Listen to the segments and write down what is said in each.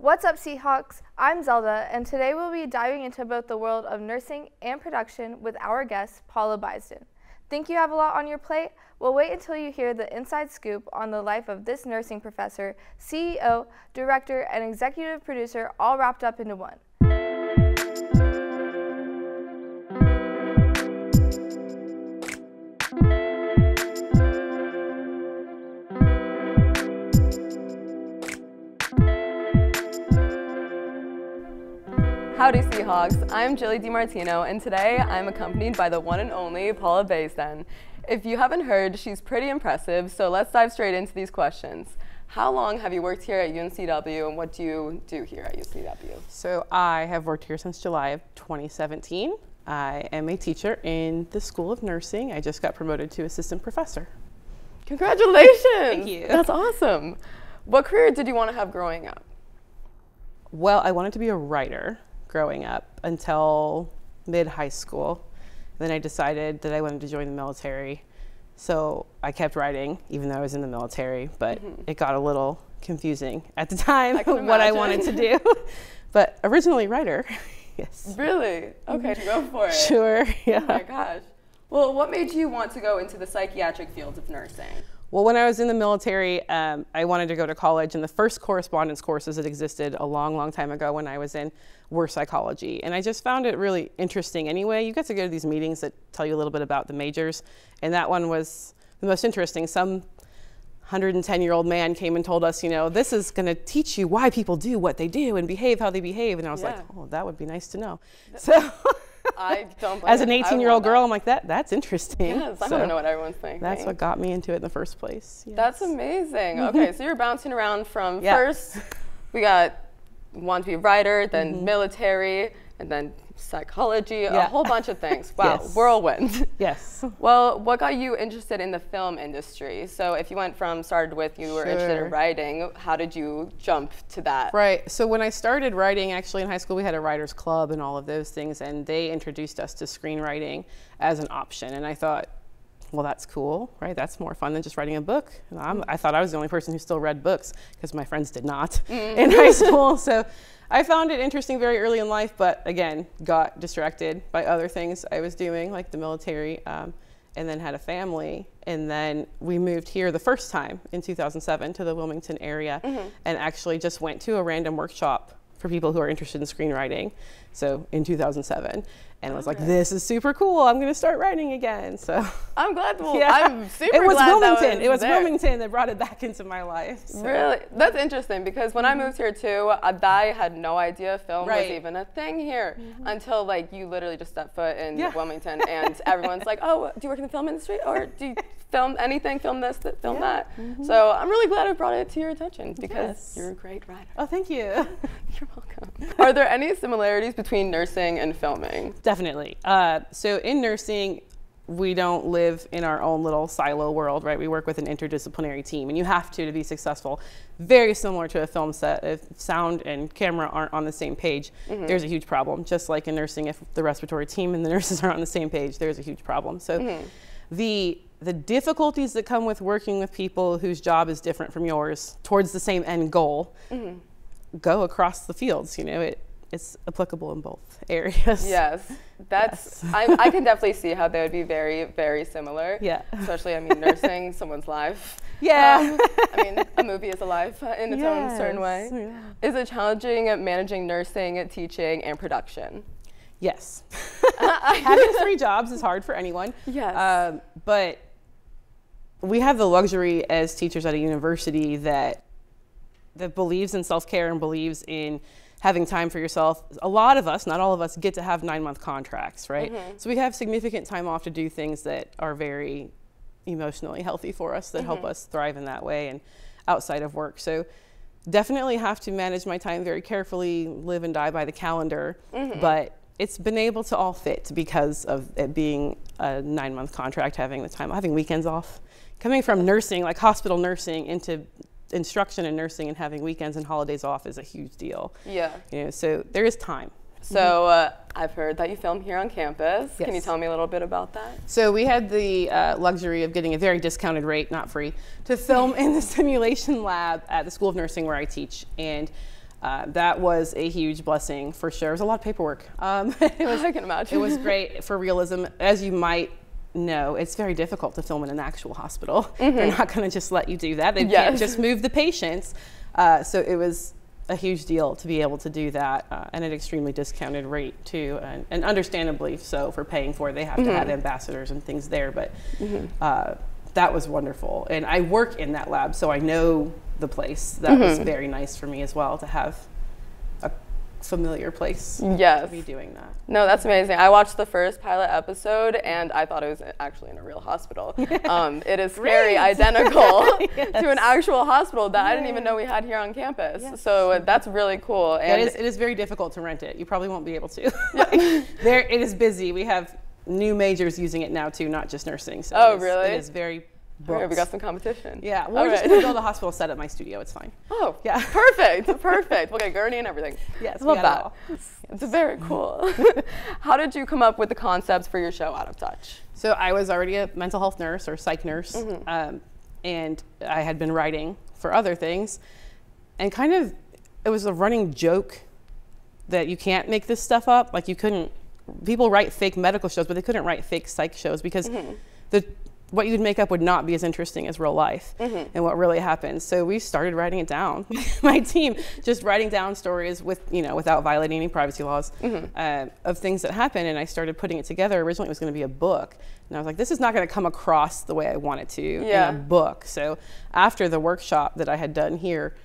What's up, Seahawks? I'm Zelda, and today we'll be diving into both the world of nursing and production with our guest, Paula Baisden. Think you have a lot on your plate? Well, wait until you hear the inside scoop on the life of this nursing professor, CEO, director, and executive producer all wrapped up into one. Howdy Seahawks, I'm Jilly DiMartino, and today I'm accompanied by the one and only Paula Baisden. If you haven't heard, she's pretty impressive, so let's dive straight into these questions. How long have you worked here at UNCW, and what do you do here at UNCW? So I have worked here since July of 2017. I am a teacher in the School of Nursing. I just got promoted to assistant professor. Congratulations! Thank you. That's awesome. What career did you want to have growing up? Well, I wanted to be a writer growing up until mid-high school. Then I decided that I wanted to join the military. So I kept writing, even though I was in the military, but it got a little confusing at the time what I wanted to do. But originally writer, yes. Really? Okay, go for it. Sure, yeah. Oh my gosh. Well, what made you want to go into the psychiatric field of nursing? Well, when I was in the military, I wanted to go to college, and the first correspondence courses that existed a long, long time ago when I was in were psychology. And I just found it really interesting anyway. You get to go to these meetings that tell you a little bit about the majors, and that one was the most interesting. Some 110-year-old man came and told us, you know, this is going to teach you why people do what they do and behave how they behave. And I was like, oh, that would be nice to know. So. I don't blame As an 18-year-old girl, I'm like, that's interesting. Yes, I don't know what everyone's thinking. That's what got me into it in the first place. Yes. That's amazing. Okay, so you're bouncing around from first, we got want to be a writer, then military, and then psychology, a whole bunch of things. Wow, whirlwind. Yes. Well, what got you interested in the film industry? So if you started with you were interested in writing, how did you jump to that? Right, so when I started writing, actually in high school we had a writer's club and all of those things, and they introduced us to screenwriting as an option. And I thought, well, that's cool, right? That's more fun than just writing a book. And I thought I was the only person who still read books because my friends did not in high school. So I found it interesting very early in life, but again, got distracted by other things I was doing, like the military, and then had a family. And then we moved here the first time in 2007 to the Wilmington area and actually just went to a random workshop for people who are interested in screenwriting. So in 2007. And I was like, this is super cool. I'm going to start writing again. So I'm glad. Well, I'm super it was glad Wilmington. It was Wilmington that brought it back into my life. So. Really? That's interesting because when I moved here too, I had no idea film was even a thing here until like you literally just stepped foot in Wilmington and everyone's like, oh, do you work in the film industry? Or do you film anything, film this, film that? So I'm really glad I brought it to your attention because you're a great writer. Oh, thank you. You're welcome. Are there any similarities between nursing and filming? Definitely. So in nursing, we don't live in our own little silo world, right? We work with an interdisciplinary team, and you have to be successful. Very similar to a film set. If sound and camera aren't on the same page, there's a huge problem. Just like in nursing, if the respiratory team and the nurses aren't on the same page, there's a huge problem. So the difficulties that come with working with people whose job is different from yours towards the same end goal go across the fields. You know, it's applicable in both areas. Yes, that's. I can definitely see how they would be very, very similar. Yeah. Especially, I mean, nursing someone's life. Yeah. I mean, a movie is a life in its own certain way. Yeah. Is it challenging managing nursing, teaching, and production? Yes. Having 3 jobs is hard for anyone. Yes. But we have the luxury as teachers at a university that believes in self-care and believes in having time for yourself. A lot of us, not all of us, get to have 9-month contracts, right? So we have significant time off to do things that are very emotionally healthy for us, that help us thrive in that way and outside of work. So definitely have to manage my time very carefully, live and die by the calendar, but it's been able to all fit because of it being a 9-month contract, having the time, having weekends off. Coming from nursing, like hospital nursing, into instruction and nursing and having weekends and holidays off is a huge deal. Yeah. You know, so there is time. So I've heard that you film here on campus. Yes. Can you tell me a little bit about that? So we had the luxury of getting a very discounted rate, not free, to film in the simulation lab at the School of Nursing where I teach. And That was a huge blessing for sure. It was a lot of paperwork. I can imagine. It was great for realism. As you might know, it's very difficult to film in an actual hospital. They're not going to just let you do that. They can't just move the patients. So it was a huge deal to be able to do that at an extremely discounted rate too, and understandably so for paying for it. They have to have ambassadors and things there, but that was wonderful. And I work in that lab, so I know the place. That was very nice for me as well to have a familiar place to be doing that. No, that's amazing. I watched the first pilot episode and I thought it was actually in a real hospital. It is very identical to an actual hospital that I didn't even know we had here on campus. So that's really cool. And it is very difficult to rent it. You probably won't be able to. It is busy. We have new majors using it now too, not just nursing. So really? It is very Okay, we got some competition. Yeah, we're just going to build a hospital set at my studio. It's fine. Oh, yeah. Perfect. We'll get gurney and everything. Yes, I love that. It's very cool. How did you come up with the concepts for your show, Out of Touch? So I was already a mental health nurse or psych nurse, and I had been writing for other things. And kind of, it was a running joke that you can't make this stuff up. Like people write fake medical shows, but they couldn't write fake psych shows because what you'd make up would not be as interesting as real life and what really happens. So we started writing it down. My team just writing down stories without violating any privacy laws of things that happen. And I started putting it together. Originally it was going to be a book. And I was like, this is not going to come across the way I want it to in a book. So after the workshop that I had done here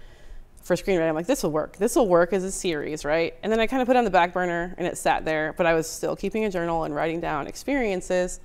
for screenwriting, I'm like, this will work. This will work as a series, right? And then I kind of put it on the back burner and it sat there, but I was still keeping a journal and writing down experiences.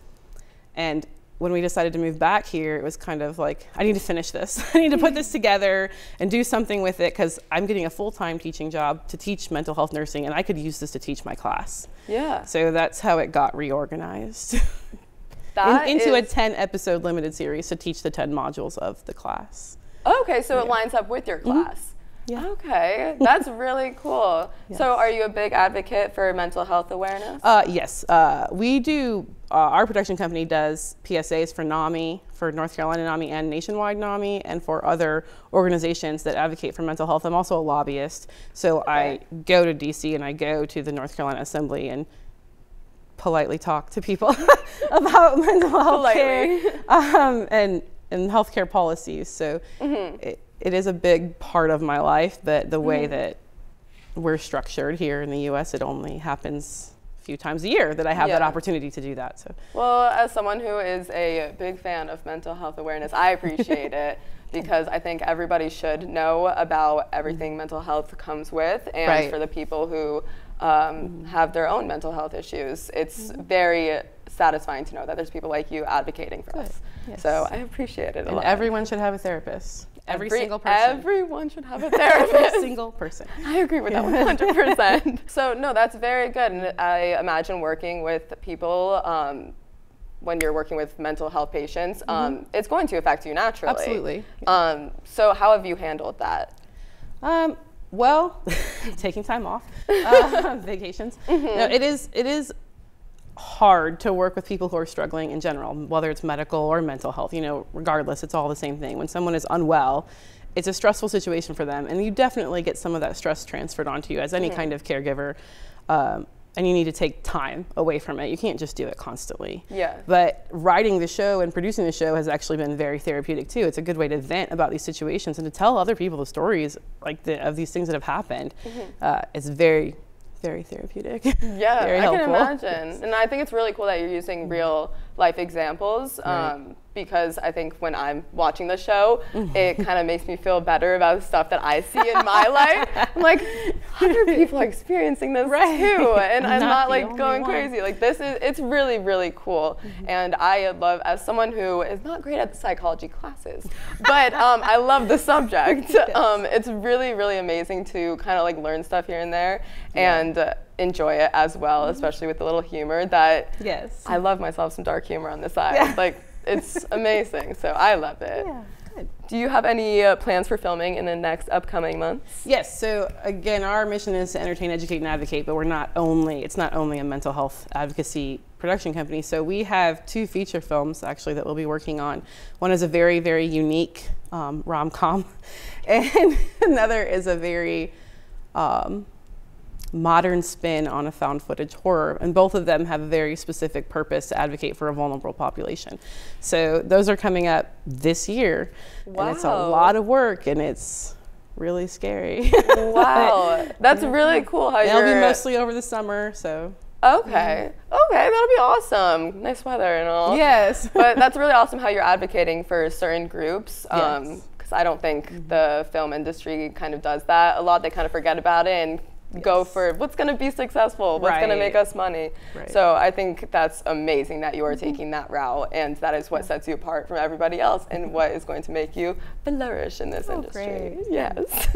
And when we decided to move back here, it was kind of like, I need to finish this. I need to put this together and do something with it because I'm getting a full-time teaching job to teach mental health nursing and I could use this to teach my class. Yeah. So that's how it got reorganized into a 10-episode limited series to teach the 10 modules of the class. Okay, so it lines up with your class. Yeah. Okay, that's really cool. Yes. So are you a big advocate for mental health awareness? Yes, we do. Our production company does PSAs for NAMI, for North Carolina NAMI and nationwide NAMI, and for other organizations that advocate for mental health. I'm also a lobbyist, so I go to DC and I go to the North Carolina Assembly and politely talk to people about mental health care and healthcare policies. So it is a big part of my life, but the way that we're structured here in the U.S., it only happens a few times a year that I have that opportunity to do that. So, well, as someone who is a big fan of mental health awareness, I appreciate it because I think everybody should know about everything mental health comes with, and for the people who have their own mental health issues, it's very satisfying to know that there's people like you advocating for us. Yes. So I appreciate it a lot. Everyone should have a therapist. Every single person. Everyone should have a therapist. Every single person. I agree with that 100%. So no, that's very good. And I imagine working with people, when you're working with mental health patients, it's going to affect you naturally. Absolutely. So how have you handled that? Well, taking time off, vacations. No, it is hard to work with people who are struggling in general, whether it's medical or mental health, regardless, it's all the same thing. When someone is unwell, it's a stressful situation for them, and you definitely get some of that stress transferred onto you as any kind of caregiver, and you need to take time away from it. You can't just do it constantly. Yeah. But writing the show and producing the show has actually been very therapeutic too. It's a good way to vent about these situations and to tell other people the stories of these things that have happened. It's very, very therapeutic. Yeah, very helpful. I can imagine. Yes. And I think it's really cool that you're using real life examples because I think when I'm watching the show, it kind of makes me feel better about the stuff that I see in my life. I'm like, other people are experiencing this too, and I'm not like going crazy. Like it's really, really cool. And I love, as someone who is not great at the psychology classes, but I love the subject. It's really, really amazing to kind of like learn stuff here and there and enjoy it as well, especially with the little humor that I love myself some dark humor on the side. Like it's amazing. So I love it. Yeah, good. Do you have any plans for filming in the next upcoming months? Yes. So again, our mission is to entertain, educate, and advocate, but it's not only a mental health advocacy production company. So we have 2 feature films actually that we'll be working on. One is a very, very unique rom-com, and another is a very modern spin on a found footage horror, and both of them have a very specific purpose to advocate for a vulnerable population. So those are coming up this year. Wow. And it's a lot of work, and it's really scary. Wow, that's really cool how It'll be mostly over the summer, so. Okay, that'll be awesome. Nice weather and all. Yes. But that's really awesome how you're advocating for certain groups. Yes. Because I don't think the film industry kind of does that a lot. They kind of forget about it and go for what's going to be successful, what's going to make us money. Right. So I think that's amazing that you are taking that route, and that is what sets you apart from everybody else and what is going to make you flourish in this industry. Great. Yes.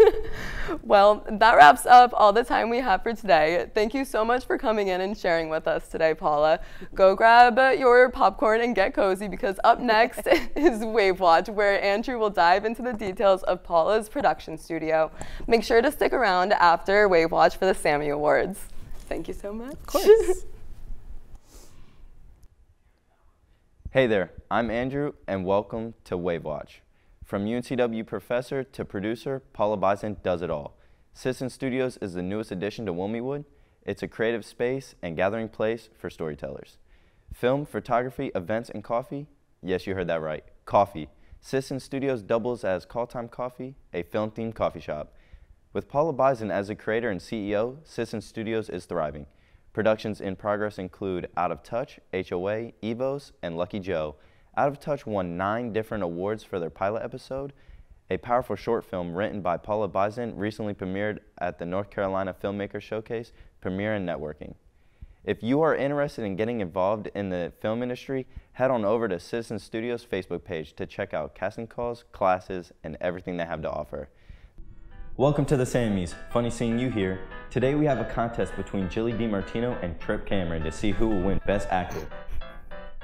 Well, that wraps up all the time we have for today. Thank you so much for coming in and sharing with us today, Paula. Go grab your popcorn and get cozy, because up next is Wave Watch, where Andrew will dive into the details of Paula's production studio. Make sure to stick around after Wave Watch for the Sammy Awards. Thank you so much. Of course. Hey there, I'm Andrew, and welcome to Wave Watch. From UNCW professor to producer, Paula Baisden does it all. Citizen Studios is the newest addition to Wilmingwood. It's a creative space and gathering place for storytellers. Film, photography, events, and coffee? Yes, you heard that right, coffee. Citizen Studios doubles as Call Time Coffee, a film-themed coffee shop. With Paula Baisden as the creator and CEO, Citizen Studios is thriving. Productions in progress include Out of Touch, HOA, Evos, and Lucky Joe. Out of Touch won 9 different awards for their pilot episode. A powerful short film written by Paula Baisden recently premiered at the North Carolina Filmmaker Showcase, Premiere and Networking. If you are interested in getting involved in the film industry, head on over to Citizen Studios' Facebook page to check out casting calls, classes, and everything they have to offer. Welcome to the Sammys. Funny seeing you here. Today we have a contest between Jilly DiMartino and Trip Cameron to see who will win Best Actor.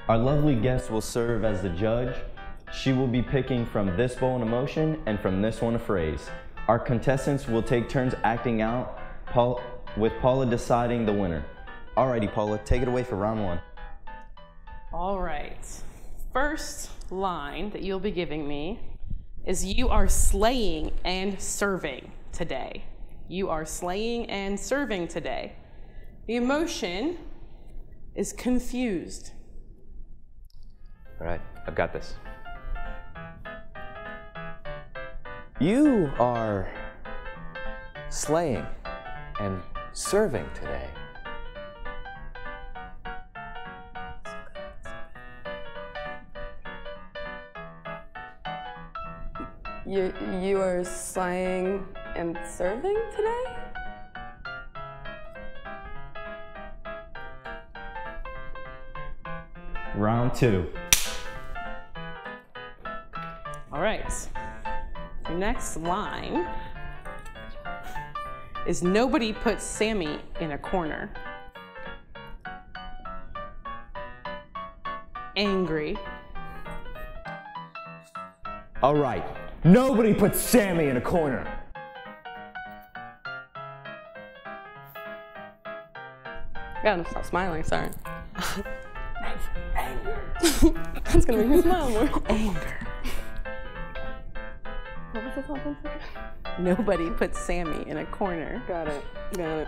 Our lovely guest will serve as the judge. She will be picking from this bowl an emotion and from this one a phrase. Our contestants will take turns acting out, with Paula deciding the winner. Alrighty, Paula, take it away for round 1. All right. First line that you'll be giving me is you are slaying and serving today. You are slaying and serving today. The emotion is confused. All right, I've got this. You are slaying and serving today. You are slaying and serving today? Round 2. All right. The next line is nobody puts Sammy in a corner. Angry. All right, nobody puts Sammy in a corner. I gotta stop smiling, sorry. Anger. That's gonna make me smile more. Anger. What was the sentence? Nobody puts Sammy in a corner. Got it.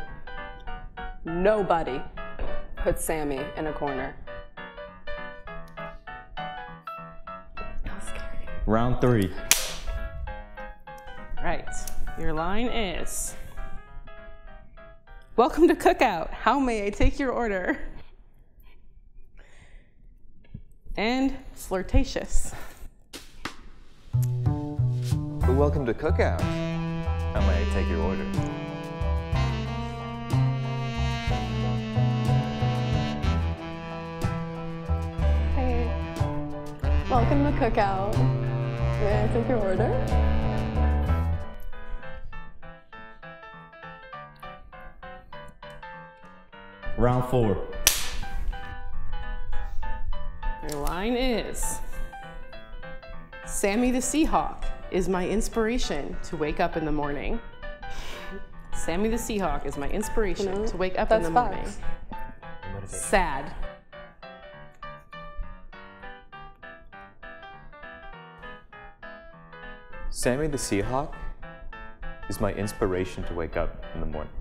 Nobody puts Sammy in a corner. Round 3. Right. Your line is, welcome to Cookout. How may I take your order? And flirtatious. Welcome to Cookout. How may I take your order? Hey, welcome to Cookout. May I take your order? Round 4. Your line is, Sammy the Seahawk is my inspiration to wake up in the morning. Sammy the Seahawk is my inspiration to wake up in the morning. Sad. Sammy the Seahawk is my inspiration to wake up in the morning.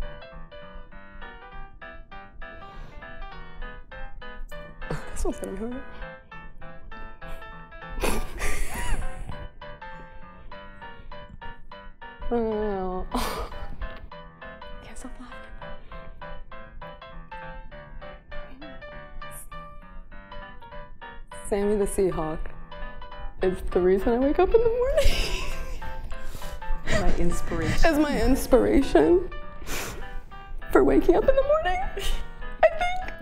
This one's gonna hurt. Oh. Can't stop laughing. Sammy the Seahawk is the reason I wake up in the morning. My inspiration. Is my inspiration for waking up in the morning, I think.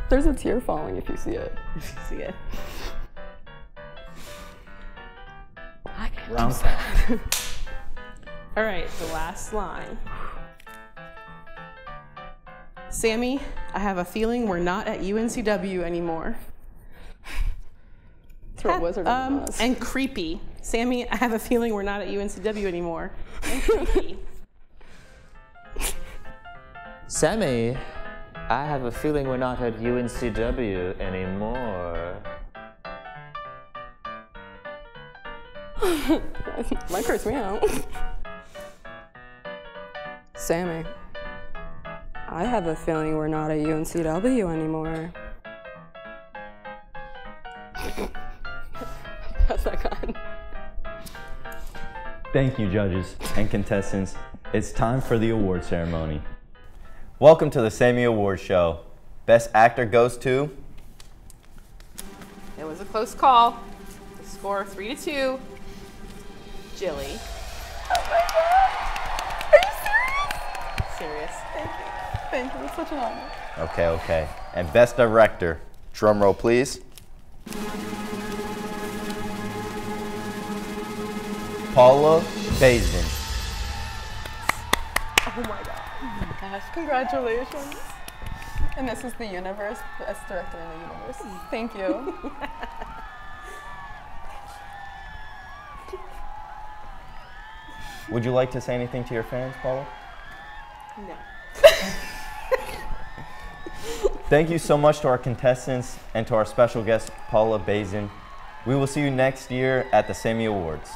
There's a tear falling if you see it. See it. I can't Round do that. All right, the last line. Sammy, I have a feeling we're not at UNCW anymore. Throw Wizard of Oz. And creepy. Sammy, I have a feeling we're not at UNCW anymore. And creepy. Sammy, I have a feeling we're not at UNCW anymore. Might curse me out. Sammy, I have a feeling we're not at UNCW anymore. How's that gone? Thank you, judges and contestants. It's time for the award ceremony. Welcome to the Sammy Award Show. Best actor goes to... It was a close call. The score 3-2. Jilly. Oh my god! Are you serious? Serious. Thank you. Thank you. It's such an honor. Okay. And best director, drum roll please. Paula Baisden. Oh my god. Oh my gosh. Congratulations. And this is the universe, best director in the universe. Thank you. Would you like to say anything to your fans, Paula? No. Thank you so much to our contestants and to our special guest, Paula Baisden. We will see you next year at the Sammy Awards.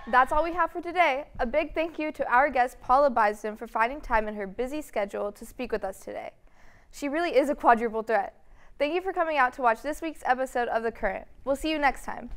That's all we have for today. A big thank you to our guest, Paula Baisden, for finding time in her busy schedule to speak with us today. She really is a quadruple threat. Thank you for coming out to watch this week's episode of The Current. We'll see you next time.